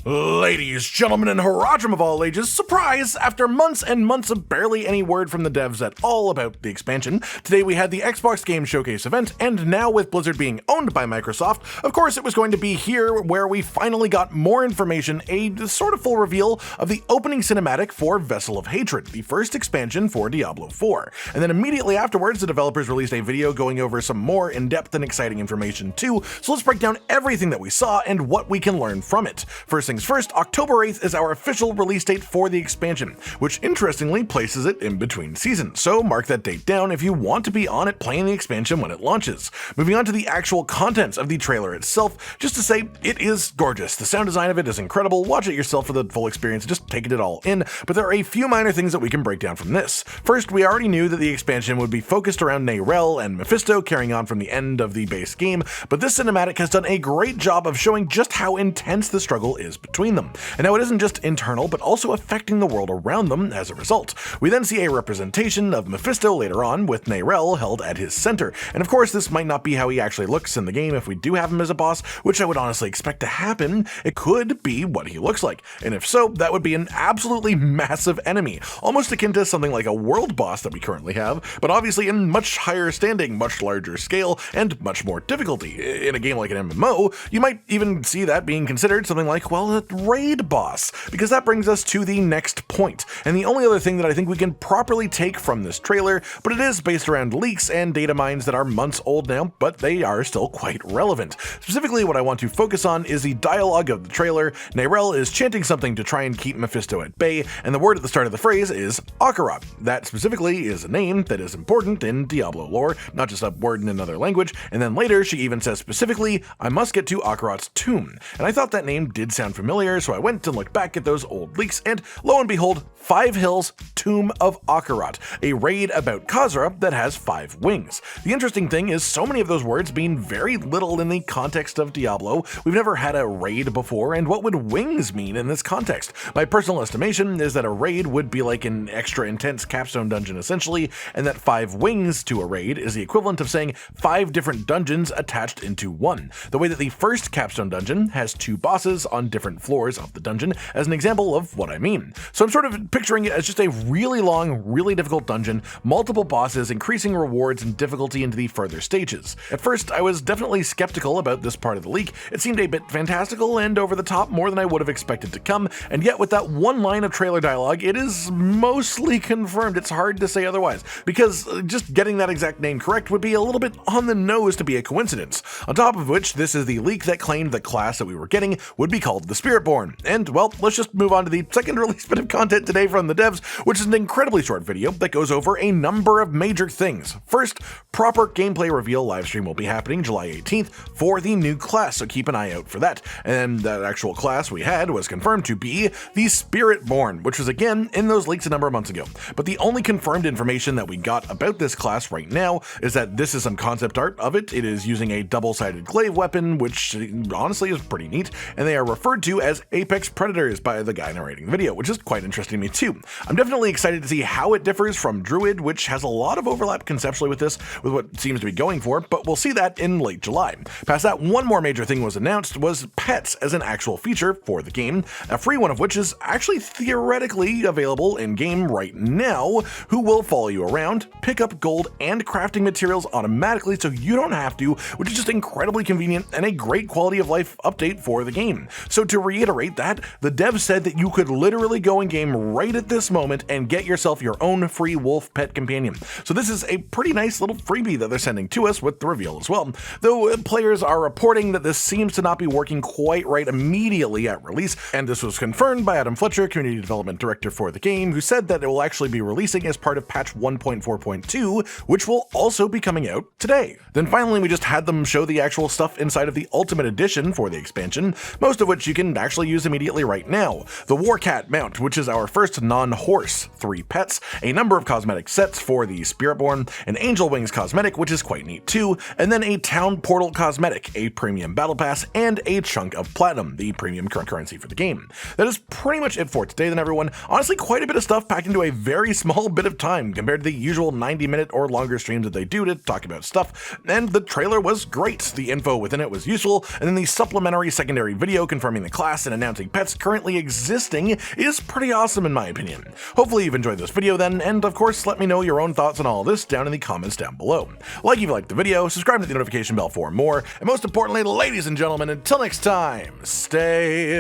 Ladies, gentlemen, and Haradrim of all ages, surprise! After months and months of barely any word from the devs at all about the expansion, today we had the Xbox Game Showcase event, and now with Blizzard being owned by Microsoft, of course it was going to be here where we finally got more information, a sort of full reveal of the opening cinematic for Vessel of Hatred, the first expansion for Diablo IV. And then immediately afterwards, the developers released a video going over some more in-depth and exciting information too, so let's break down everything that we saw and what we can learn from it. First things first, October 8th is our official release date for the expansion, which interestingly places it in between seasons, so mark that date down if you want to be on it playing the expansion when it launches. Moving on to the actual contents of the trailer itself, just to say, it is gorgeous. The sound design of it is incredible, watch it yourself for the full experience, just taking it all in, but there are a few minor things that we can break down from this. First, we already knew that the expansion would be focused around Neyrelle and Mephisto carrying on from the end of the base game, but this cinematic has done a great job of showing just how intense the struggle is between them. And now it isn't just internal, but also affecting the world around them as a result. We then see a representation of Mephisto later on, with Neyrelle held at his center. And of course, this might not be how he actually looks in the game if we do have him as a boss, which I would honestly expect to happen. It could be what he looks like. And if so, that would be an absolutely massive enemy, almost akin to something like a world boss that we currently have, but obviously in much higher standing, much larger scale, and much more difficulty. In a game like an MMO, you might even see that being considered something like, well, a raid boss, because that brings us to the next point, and the only other thing that I think we can properly take from this trailer, but it is based around leaks and data mines that are months old now, but they are still quite relevant. Specifically, what I want to focus on is the dialogue of the trailer. Neyrelle is chanting something to try and keep Mephisto at bay, and the word at the start of the phrase is Akarat. That specifically is a name that is important in Diablo lore, not just a word in another language, and then later she even says specifically, I must get to Akarat's tomb, and I thought that name did sound familiar, so I went to look back at those old leaks, and lo and behold, 5 Hills Tomb of Akarat, a raid about Khazra that has 5 wings. The interesting thing is so many of those words mean very little in the context of Diablo. We've never had a raid before, and what would wings mean in this context? My personal estimation is that a raid would be like an extra intense Capstone dungeon essentially, and that 5 wings to a raid is the equivalent of saying 5 different dungeons attached into one. The way that the first Capstone dungeon has 2 bosses on different floors of the dungeon as an example of what I mean. So I'm sort of picturing it as just a really long, really difficult dungeon, multiple bosses, increasing rewards and difficulty into the further stages. At first, I was definitely skeptical about this part of the leak. It seemed a bit fantastical and over the top, more than I would have expected to come, and yet with that one line of trailer dialogue, it is mostly confirmed. It's hard to say otherwise, because just getting that exact name correct would be a little bit on the nose to be a coincidence. On top of which, this is the leak that claimed the class that we were getting would be called the Spiritborn. And well, let's just move on to the second release bit of content today from the devs, which is an incredibly short video that goes over a number of major things. First, proper gameplay reveal livestream will be happening July 18th for the new class, so keep an eye out for that. And that actual class we had was confirmed to be the Spiritborn, which was again in those leaks a number of months ago. But the only confirmed information that we got about this class right now is that this is some concept art of it. It is using a double-sided glaive weapon, which honestly is pretty neat, and they are referred to as apex predators by the guy narrating the video, which is quite interesting to me too. I'm definitely excited to see how it differs from Druid, which has a lot of overlap conceptually with this, with what it seems to be going for, but we'll see that in late July. Past that, one more major thing was announced was pets as an actual feature for the game, a free one of which is actually theoretically available in-game right now, who will follow you around, pick up gold and crafting materials automatically so you don't have to, which is just incredibly convenient and a great quality of life update for the game. So to reiterate that, the devs said that you could literally go in-game right at this moment and get yourself your own free wolf pet companion. So this is a pretty nice little freebie that they're sending to us with the reveal as well. Though players are reporting that this seems to not be working quite right immediately at release, and this was confirmed by Adam Fletcher, Community Development Director for the game, who said that it will actually be releasing as part of patch 1.4.2, which will also be coming out today. Then finally, we just had them show the actual stuff inside of the Ultimate Edition for the expansion, most of which you can actually use immediately right now. The Warcat mount, which is our first first non-horse 3 pets, a number of cosmetic sets for the Spiritborn, an Angel Wings cosmetic, which is quite neat too, and then a Town Portal cosmetic, a premium battle pass, and a chunk of platinum, the premium currency for the game. That is pretty much it for today then, everyone. Honestly, quite a bit of stuff packed into a very small bit of time compared to the usual 90-minute or longer streams that they do to talk about stuff, and the trailer was great. The info within it was useful, and then the supplementary secondary video confirming the class and announcing pets currently existing is pretty awesome in my opinion. Hopefully you've enjoyed this video then, and of course let me know your own thoughts on all this down in the comments down below. Like if you liked the video, subscribe to the notification bell for more, and most importantly, ladies and gentlemen, until next time, stay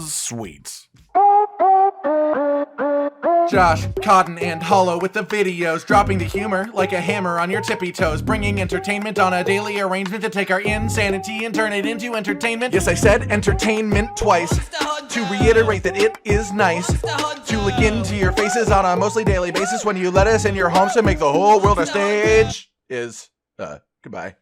sweet. Josh, Cotton, and Hollow with the videos, dropping the humor like a hammer on your tippy toes, bringing entertainment on a daily arrangement to take our insanity and turn it into entertainment. Yes, I said entertainment twice, to reiterate that it is nice to look into your faces on a mostly daily basis when you let us in your homes to make the whole world a stage. Goodbye.